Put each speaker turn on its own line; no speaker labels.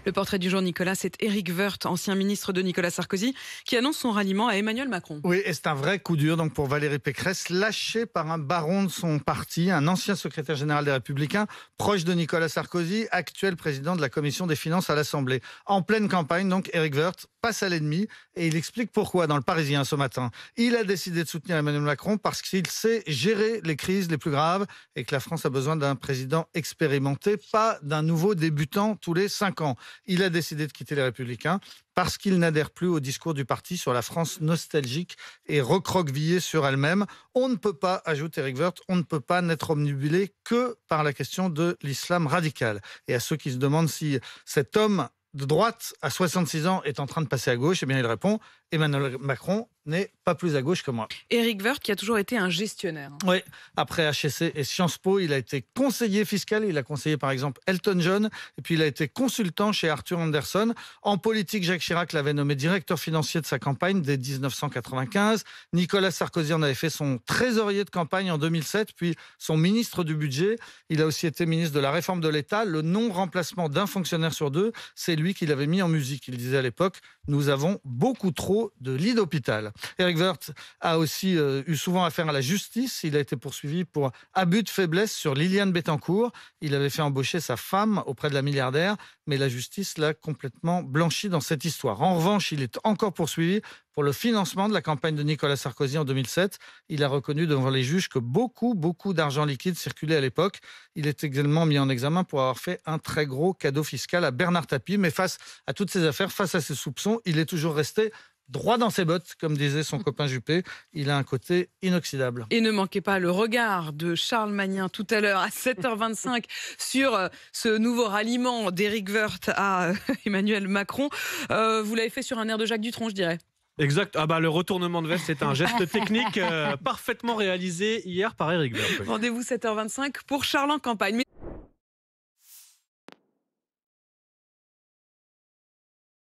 Le portrait du jour, Nicolas, c'est Éric Woerth, ancien ministre de Nicolas Sarkozy, qui annonce son ralliement à Emmanuel Macron.
Oui, et c'est un vrai coup dur donc pour Valérie Pécresse, lâchée par un baron de son parti, un ancien secrétaire général des Républicains, proche de Nicolas Sarkozy, actuel président de la Commission des finances à l'Assemblée. En pleine campagne, donc, Éric Woerth passe à l'ennemi et il explique pourquoi dans le Parisien ce matin. Il a décidé de soutenir Emmanuel Macron parce qu'il sait gérer les crises les plus graves et que la France a besoin d'un président expérimenté, pas d'un nouveau débutant tous les 5 ans. Il a décidé de quitter les Républicains parce qu'il n'adhère plus au discours du parti sur la France nostalgique et recroquevillée sur elle-même. On ne peut pas, ajoute Éric Woerth, on ne peut pas n'être omnibulé que par la question de l'islam radical. Et à ceux qui se demandent si cet homme de droite à 66 ans est en train de passer à gauche, eh bien il répond « Emmanuel Macron n'est pas plus à gauche que moi ».
Éric Woerth qui a toujours été un gestionnaire.
Oui, après HEC et Sciences Po, il a été conseiller fiscal, il a conseillé par exemple Elton John, et puis il a été consultant chez Arthur Andersen. En politique, Jacques Chirac l'avait nommé directeur financier de sa campagne dès 1995. Nicolas Sarkozy en avait fait son trésorier de campagne en 2007, puis son ministre du budget. Il a aussi été ministre de la réforme de l'État. Le non-remplacement d'un fonctionnaire sur deux, c'est lui qui l'avait mis en musique. Il disait à l'époque « Nous avons beaucoup trop de lits d'hôpital ». Éric Woerth a aussi eu souvent affaire à la justice. Il a été poursuivi pour abus de faiblesse sur Liliane Bettencourt. Il avait fait embaucher sa femme auprès de la milliardaire, mais la justice l'a complètement blanchi dans cette histoire. En revanche, il est encore poursuivi pour le financement de la campagne de Nicolas Sarkozy en 2007. Il a reconnu devant les juges que beaucoup d'argent liquide circulait à l'époque. Il est également mis en examen pour avoir fait un très gros cadeau fiscal à Bernard Tapie. Mais face à toutes ces affaires, face à ces soupçons, il est toujours resté droit dans ses bottes, comme disait son copain Juppé. Il a un côté inoxydable.
Et ne manquez pas le regard de Charles Magnin tout à l'heure à 7h25 sur ce nouveau ralliement d'Éric Woerth à Emmanuel Macron. Vous l'avez fait sur un air de Jacques Dutronc, je dirais.
Exact. Le retournement de veste, c'est un geste technique parfaitement réalisé hier par Éric Woerth.
Rendez-vous 7h25 pour Charles en campagne.